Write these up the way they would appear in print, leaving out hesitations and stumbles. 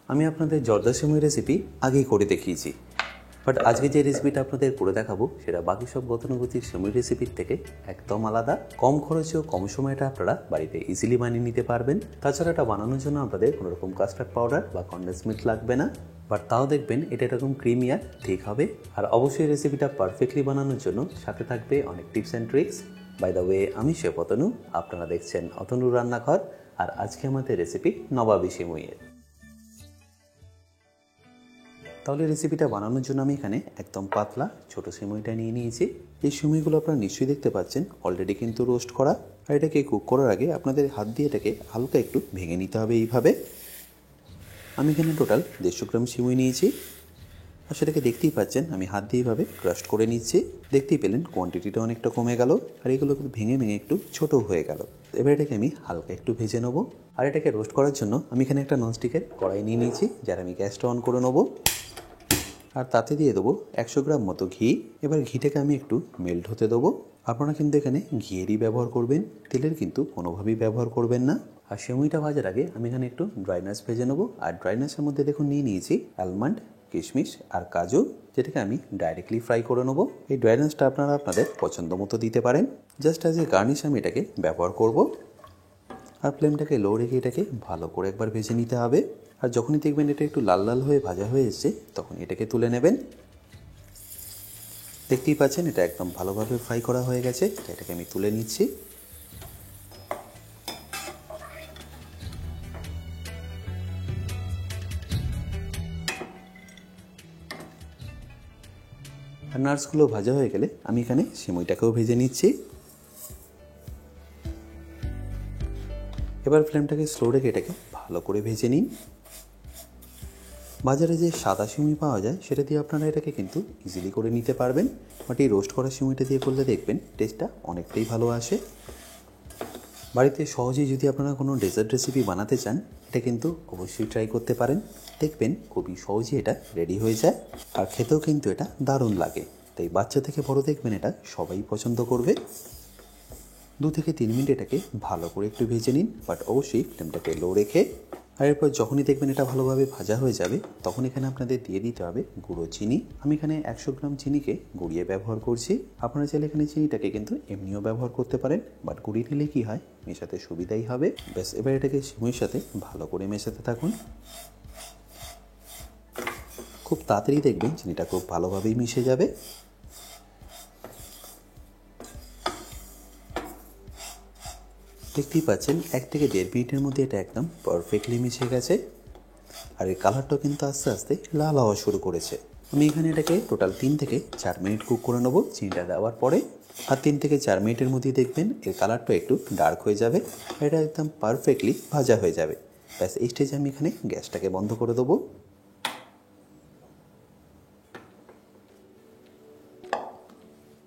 আমি আপনাদের জর্দা সিমুই রেসিপি আগেই করে দেখিয়েছি, বাট আজকে যে রেসিপিটা আপনাদের করে দেখাবো সেটা বাকি সব গতানুগতিক সিমুই রেসিপির থেকে একদম আলাদা। কম খরচে ও কম সময়টা আপনারা বাড়িতে ইজিলি বানিয়ে নিতে পারবেন। তাছাড়া এটা বানানোর জন্য আপনাদের কোনো রকম কাস্টার্ড পাউডার বা কনডেন্স মিল্ক লাগবে না, বাট তাও দেখবেন এটা এরকম ক্রিমি আর ঠিক হবে। আর অবশ্যই রেসিপিটা পারফেক্টলি বানানোর জন্য সাথে থাকবে অনেক tips and tricks. By the way, আমি শেফ অতনু, আপনারা দেখছেন অতনুর রান্নাঘর। আর আজকে আমাদের রেসিপি নবাবী সিমুইয়ের। তাহলে রেসিপিটা বানানোর জন্য আমি এখানে একদম পাতলা ছোট সিমুইটা নিয়ে নিয়েছি। এই সিমুইগুলো আপনারা নিশ্চয়ই দেখতে পাচ্ছেন অলরেডি কিন্তু রোস্ট করা। আর এটাকে কুক করার আগে আপনাদের হাত দিয়ে এটাকে হালকা একটু ভেঙে নিতে হবে এইভাবে। আমি এখানে টোটাল 150 গ্রাম সিমুই নিয়েছি, আর সেটাকে দেখতেই পাচ্ছেন আমি হাত দিয়ে এইভাবে ক্রাশ করে নিচ্ছি। দেখতেই পেলেন কোয়ান্টিটিটা অনেকটা কমে গেল, আর এগুলো ভেঙে ভেঙে একটু ছোট হয়ে গেল। এবার এটাকে আমি হালকা একটু ভেজে নেবো। আর এটাকে রোস্ট করার জন্য আমি এখানে একটা ননস্টিকের কড়াই নিয়ে নিয়েছি, যার আমি গ্যাসটা অন করে নেবো। আর তাতে দিয়ে দেবো 100 গ্রাম মতো ঘি। এবার ঘিটাকে আমি একটু মেল্ট হতে দেবো। আপনারা কিন্তু এখানে ঘিয়েরই ব্যবহার করবেন, তেলের কিন্তু কোনোভাবেই ব্যবহার করবেন না। আর সিমুইটা ভাজার আগে আমি এখানে একটু ড্রাই নাটস ভেজে নেবো। আর ড্রাই নাটসের মধ্যে দেখুন নিয়ে নিয়েছি আলমন্ড, কিশমিশ আর কাজু, যেটাকে আমি ডাইরেক্টলি ফ্রাই করে নেবো। এই ড্রাই নাটসটা আপনারা আপনাদের পছন্দ মতো দিতে পারেন। জাস্ট অ্যাজ এ গার্নিশ আমি এটাকে ব্যবহার করব। আর ফ্লেমটাকে লো রেখে এটাকে ভালো করে একবার ভেজে নিতে হবে। আর যখনই দেখবেন এটা একটু লাল লাল হয়ে ভাজা হয়ে এসছে, তখন এটাকে তুলে নেবেন। দেখতেই পাচ্ছেন এটা একদম ভালোভাবে ফ্রাই করা হয়ে গেছে। এটাকে আমি তুলে নিচ্ছি। আর নাটসগুলো ভাজা হয়ে গেলে আমি এখানে সিমুইটাকেও ভেজে নিচ্ছি। এবার ফ্লেমটাকে স্লো রেখে এটাকে ভালো করে ভেজে নিন। বাজারে যে সাদা সিমুই পাওয়া যায় সেটা দিয়ে আপনারা এটাকে কিন্তু ইজিলি করে নিতে পারবেন, বাট এই রোস্ট করা সিমুইটা দিয়ে করলে দেখবেন টেস্টটা অনেকটাই ভালো আসে। বাড়িতে সহজেই যদি আপনারা কোনো ডেজার্ট রেসিপি বানাতে চান, এটা কিন্তু অবশ্যই ট্রাই করতে পারেন। দেখবেন খুবই সহজেই এটা রেডি হয়ে যায়, আর খেতেও কিন্তু এটা দারুণ লাগে। তাই বাচ্চা থেকে বড় দেখবেন এটা সবাই পছন্দ করবে। 2 থেকে 3 মিনিট এটাকে ভালো করে একটু ভেজে নিন, বাট অবশ্যই ফ্লেমটাকে লো রেখে। আর এরপর যখনই দেখবেন এটা ভালোভাবে ভাজা হয়ে যাবে, তখন এখানে আপনাদের দিয়ে দিতে হবে গুঁড়ো চিনি। আমি এখানে 100 গ্রাম চিনিকে গুঁড়িয়ে ব্যবহার করছি। আপনারা চাইলে এখানে চিনিটাকে কিন্তু এমনিও ব্যবহার করতে পারেন, বাট গুঁড়িয়ে নিলে কী হয়, মেশাতে সুবিধাই হবে। ব্যাস, এবার এটাকে সিমুইয়ের সাথে ভালো করে মেশাতে থাকুন। খুব তাড়াতাড়ি দেখবেন চিনিটা খুব ভালোভাবেই মিশে যাবে। দেখতেই পাচ্ছেন 1 থেকে 1.5 মিনিটের মধ্যে এটা একদম পারফেক্টলি মিশে গেছে। আর এই কালারটাও কিন্তু আস্তে আস্তে লাল হওয়া শুরু করেছে। আমি এখানে এটাকে টোটাল 3 থেকে 4 মিনিট কুক করে নেবো চিনিটা দেওয়ার পরে। আর 3 থেকে 4 মিনিটের মধ্যেই দেখবেন এর কালারটা একটু ডার্ক হয়ে যাবে, এটা একদম পারফেক্টলি ভাজা হয়ে যাবে। ব্যাস, এই স্টেজে আমি এখানে গ্যাসটাকে বন্ধ করে দেবো।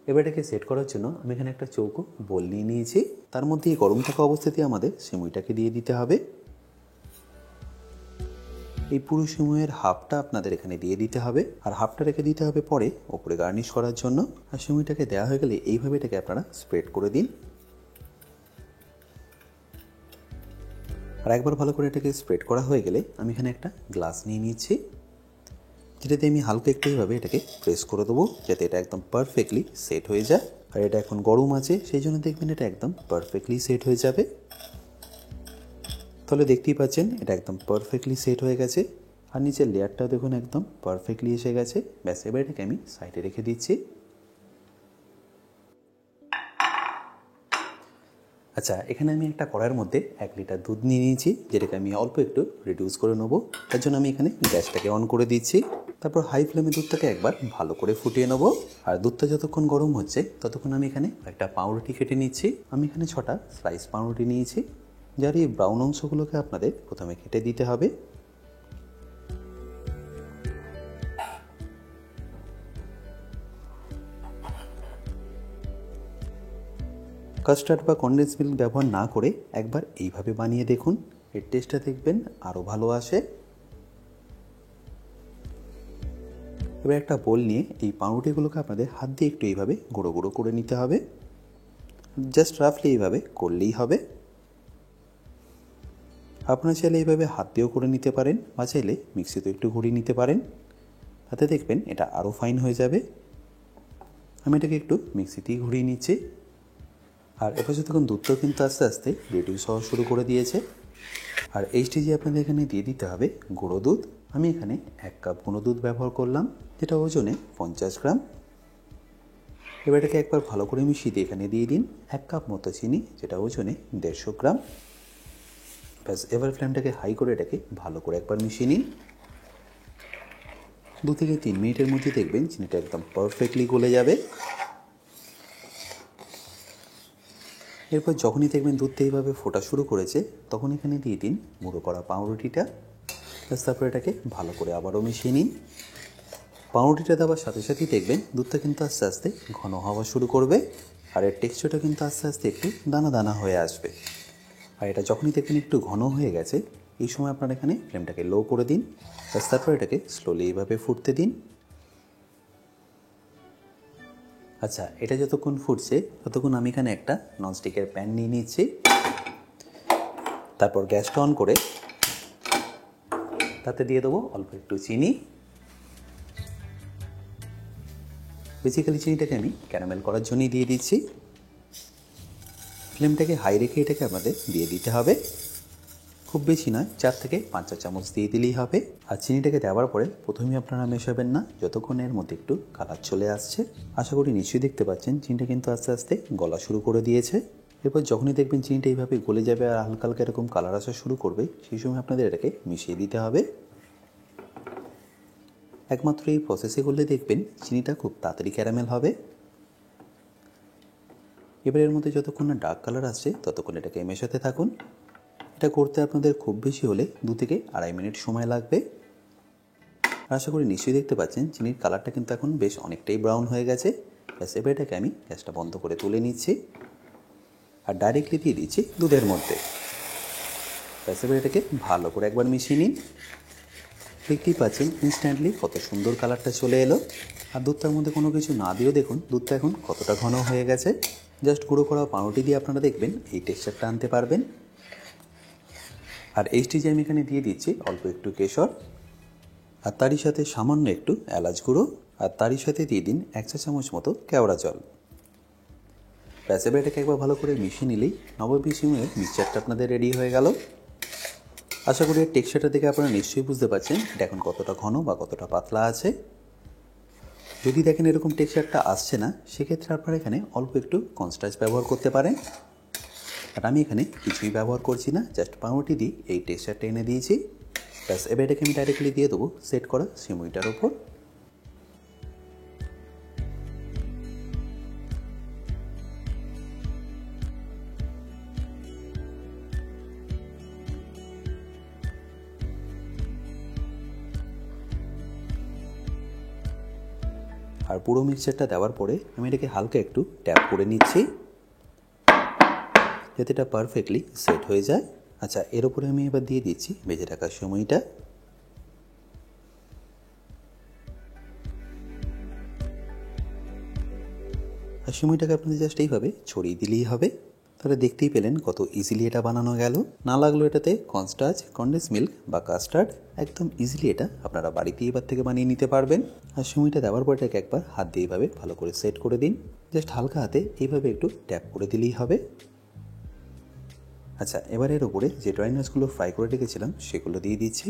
এবার এটাকে সেট করার জন্য আমি এখানে একটা চৌকো বোল নিয়ে নিয়েছি। তার মধ্যে এই গরম থাকা অবস্থাতেই আমাদের সিমুইটাকে দিয়ে দিতে হবে। এই পুরো সিমুইয়ের হাফটা আপনাদের এখানে দিয়ে দিতে হবে, আর হাফটা রেখে দিতে হবে পরে ওপরে গার্নিশ করার জন্য। আর সিমুইটাকে দেওয়া হয়ে গেলে এইভাবে এটাকে আপনারা স্প্রেড করে দিন। আর একবার ভালো করে এটাকে স্প্রেড করা হয়ে গেলে আমি এখানে একটা গ্লাস নিয়ে নিচ্ছি, যেটাতে আমি হালকা একটু এইভাবে এটাকে প্রেস করে দেবো, যাতে এটা একদম পারফেক্টলি সেট হয়ে যায়। আর এটা এখন গরম আছে, সেই জন্য দেখবেন এটা একদম পারফেক্টলি সেট হয়ে যাবে। তাহলে দেখতেই পাচ্ছেন এটা একদম পারফেক্টলি সেট হয়ে গেছে। আর নিচের লেয়ারটাও দেখুন একদম পারফেক্টলি এসে গেছে। ব্যাস, এবার এটাকে আমি সাইডে রেখে দিচ্ছি। আচ্ছা, এখানে আমি একটা কড়াইয়ের মধ্যে 1 লিটার দুধ নিয়ে নিয়েছি, যেটাকে আমি অল্প একটু রিডিউস করে নেবো। তার জন্য আমি এখানে গ্যাসটাকে অন করে দিচ্ছি। তারপর হাই ফ্লেমে দুধটাকে একবার ভালো করে ফুটিয়ে নেবো। আর দুধটা যতক্ষণ গরম হচ্ছে ততক্ষণ আমি এখানে একটা পাউরুটি কেটে নিচ্ছি। আমি এখানে 6টা স্লাইস পাউরুটি নিয়েছি, যার এই ব্রাউন অংশগুলোকে আপনাদের প্রথমে কেটে দিতে হবে। কাস্টার্ড বা কনডেন্স মিল্ক ব্যবহার না করে একবার এইভাবে বানিয়ে দেখুন, এর টেস্টটা দেখবেন আরও ভালো আসে। এবার একটা বোল নিয়ে এই পাউরুটিগুলোকে আপনাদের হাত দিয়ে একটু এইভাবে গুঁড়ো গুঁড়ো করে নিতে হবে। জাস্ট রাফলি এইভাবে করলেই হবে। আপনারা চাইলে এইভাবে হাত দিয়েও করে নিতে পারেন বা চাইলে মিক্সিতে একটু ঘুরিয়ে নিতে পারেন, তাতে দেখবেন এটা আরও ফাইন হয়ে যাবে। আমি এটাকে একটু মিক্সিতেই ঘুরিয়ে নিচ্ছি। আর এপাশে দেখুন দুধটাও কিন্তু আস্তে আস্তে রিডিউস হওয়া শুরু করে দিয়েছে। আর এই স্টেজে আপনাদের এখানে দিয়ে দিতে হবে গুঁড়ো দুধ। আমি এখানে 1 কাপ গুঁড়ো দুধ ব্যবহার করলাম, যেটা ওজনে 50 গ্রাম। এবার এটাকে একবার ভালো করে মিশিয়ে দিয়ে এখানে দিয়ে দিন 1 কাপ মতো চিনি, যেটা ওজনে 150 গ্রাম। ব্যাস, এবার ফ্লেমটাকে হাই করে এটাকে ভালো করে একবার মিশিয়ে নিন। 2 থেকে 3 মিনিটের মধ্যে দেখবেন চিনিটা একদম পারফেক্টলি গলে যাবে। এরপর যখনই দেখবেন দুধটা এইভাবে ফোটা শুরু করেছে, তখন এখানে দিয়ে দিন গুঁড়ো করা পাউরুটিটা। তারপর এটাকে ভালো করে আবারও মিশিয়ে নিন। পাউরুটিটা দেওয়ার সাথে সাথেই দেখবেন দুধটা কিন্তু আস্তে আস্তে ঘন হওয়া শুরু করবে, আর এর টেক্সচারটা কিন্তু আস্তে আস্তে একটু দানা দানা হয়ে আসবে। আর এটা যখনই দেখবেন একটু ঘন হয়ে গেছে, এই সময় আপনারা এখানে ফ্লেমটাকে লো করে দিন। তারপর এটাকে স্লোলি এইভাবে ফুটতে দিন। আচ্ছা, এটা যতক্ষণ ফুটছে ততক্ষণ আমি এখানে একটা ননস্টিকের প্যান নিয়ে নিচ্ছি। তারপর গ্যাসটা অন করে তাতে দিয়ে দেবো অল্প একটু চিনি। বেসিক্যালি চিনিটাকে আমি ক্যারামেল করার জন্যই দিয়ে দিচ্ছি। ফ্লেমটাকে হাই রেখে এটাকে আমাদের দিয়ে দিতে হবে। খুব বেশি নয়, 4 থেকে 5 চা চামচ দিয়ে দিলেই হবে। আর চিনিটাকে দেওয়ার পরে প্রথমে আপনারা মেশাবেন না, যতক্ষণ এর মধ্যে একটু কালার চলে আসছে। আশা করি নিশ্চয়ই দেখতে পাচ্ছেন চিনিটা কিন্তু আস্তে আস্তে গলা শুরু করে দিয়েছে। এরপর যখনই দেখবেন চিনিটা এইভাবে গলে যাবে আর হালকা হালকা এরকম কালার আসা শুরু করবে, সেই সময় আপনাদের এটাকে মিশিয়ে দিতে হবে। একমাত্র এই প্রসেসে করলে দেখবেন চিনিটা খুব তাড়াতাড়ি ক্যারামেল হবে। এবার এর মধ্যে যতক্ষণ না ডার্ক কালার আসছে ততক্ষণ এটাকে মেশাতে থাকুন। এটা করতে আপনাদের খুব বেশি হলে 2 থেকে 2.5 মিনিট সময় লাগবে। আশা করি নিশ্চয়ই দেখতে পাচ্ছেন চিনির কালারটা কিন্তু এখন বেশ অনেকটাই ব্রাউন হয়ে গেছে। ব্যাস, এবার এটাকে আমি গ্যাসটা বন্ধ করে তুলে নিচ্ছি আর ডাইরেক্টলি দিয়ে দিচ্ছি দুধের মধ্যে। ব্যাস, এবার এটাকে ভালো করে একবার মিশিয়ে নিন। দেখতেই পাচ্ছেন ইনস্ট্যান্টলি কত সুন্দর কালারটা চলে এলো। আর দুধটার মধ্যে কোনো কিছু না দিয়েও দেখুন দুধটা এখন কতটা ঘন হয়ে গেছে। জাস্ট গুঁড়ো করা পাউরুটি দিয়ে আপনারা দেখবেন এই টেক্সচারটা আনতে পারবেন। আর এই স্টেজে আমি এখানে দিয়ে দিচ্ছি অল্প একটু কেশর, আর তারই সাথে সামান্য একটু এলাচ গুঁড়ো, আর তারই সাথে দিয়ে দিন 1 চা চামচ মতো কেওড়া জল। ব্যাস, এবার এটাকে একবার ভালো করে মিশিয়ে নিলেই নববিষিমের মিক্সচারটা আপনাদের রেডি হয়ে গেল। আশা করি এর টেক্সচারটা দেখে আপনারা নিশ্চয়ই বুঝতে পারছেন এটা এখন কতটা ঘন বা কতটা পাতলা আছে। যদি দেখেন এরকম টেক্সচারটা আসছে না, সেক্ষেত্রে আপনারা এখানে অল্প একটু কর্নস্টার্চ ব্যবহার করতে পারেন। আর আমি এখানে কিছুই ব্যবহার করছি না, জাস্ট পাউরুটি দিয়ে এই টেক্সচারটা এনে দিয়েছি। ব্যাস, এবার এটাকে আমি ডাইরেক্টলি দিয়ে দেবো সেট করা সিমুইটার ওপর। আর পুরো মিক্সচারটা দেওয়ার পরে আমি এটাকে হালকা একটু ট্যাপ করে নিচ্ছি, যাতে এটা পারফেক্টলি সেট হয়ে যায়। আচ্ছা, এর উপরে আমি এবার দিয়ে দিচ্ছি ভেজে রাখা সময়টা। আর সময়টাকে আপনাদের জাস্ট এইভাবে ছড়িয়ে দিলেই হবে। তাহলে দেখতেই পেলেন কত ইজিলি এটা বানানো গেল। না লাগলো এটাতে কর্নস্টার্চ, কনডেন্স মিল্ক বা কাস্টার্ড, একদম ইজিলি এটা আপনারা বাড়িতে এবার থেকে বানিয়ে নিতে পারবেন। আর সময়টা দেওয়ার পর এটাকে একবার হাত দিয়ে এইভাবে ভালো করে সেট করে দিন। জাস্ট হালকা হাতে এইভাবে একটু ট্যাপ করে দিলেই হবে। আচ্ছা, এবার এর উপরে যে ড্রাই নাটসগুলো ফ্রাই করে রেখেছিলাম সেগুলো দিয়ে দিচ্ছি।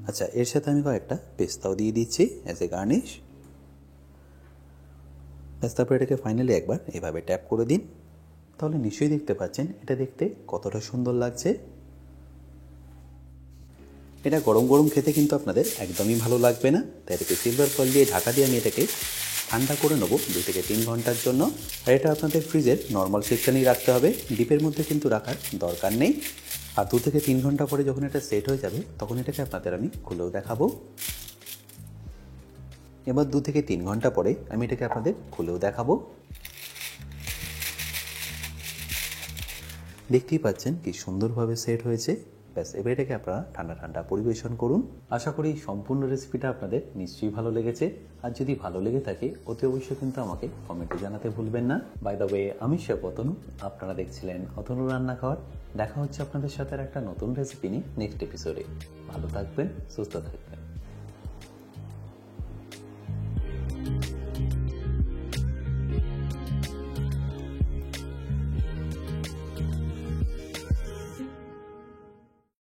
আচ্ছা, এর সাথে আমি কয়েকটা পেস্তাও দিয়ে দিচ্ছি অ্যাজ এ গার্নিশ। তারপর এটাকে ফাইনালি একবার এভাবে ট্যাপ করে দিন। তাহলে নিশ্চয়ই দেখতে পাচ্ছেন এটা দেখতে কতটা সুন্দর লাগছে। এটা গরম গরম খেতে কিন্তু আপনাদের একদমই ভালো লাগবে না, তাই এটাকে সিলভার ফয়েল দিয়ে ঢাকা দিয়ে আমি এটাকে ঠান্ডা করে নেবো 2 থেকে 3 ঘন্টার জন্য। আর এটা আপনাদের ফ্রিজের নর্মাল সেকশনেই রাখতে হবে, ডিপের মধ্যে কিন্তু রাখার দরকার নেই। আর 2 থেকে 3 ঘন্টা পরে যখন এটা সেট হয়ে যাবে তখন এটাকে আপনাদের আমি খুলেও দেখাবো। এবার 2 থেকে 3 ঘন্টা পরে আমি এটাকে আপনাদের খুলেও দেখাবো। দেখতেই পাচ্ছেন কি সুন্দরভাবে সেট হয়েছে। ব্যাস এবার এটাকে আপনারা ঠান্ডা ঠান্ডা পরিবেশন করুন। আশা করি সম্পূর্ণ রেসিপিটা আপনাদের নিশ্চয়ই ভালো লেগেছে। আর যদি ভালো লেগে থাকে অতি অবশ্যই কিন্তু আমাকে কমেন্টে জানাতে ভুলবেন না। বাই দ্য ওয়ে, আমি শেফ অতনু, আপনারা দেখছিলেন অতনু রান্নাঘর। দেখা হচ্ছে আপনাদের সাথে আর একটা নতুন রেসিপি নিয়ে নেক্সট এপিসোডে। ভালো থাকবেন, সুস্থ থাকবেন।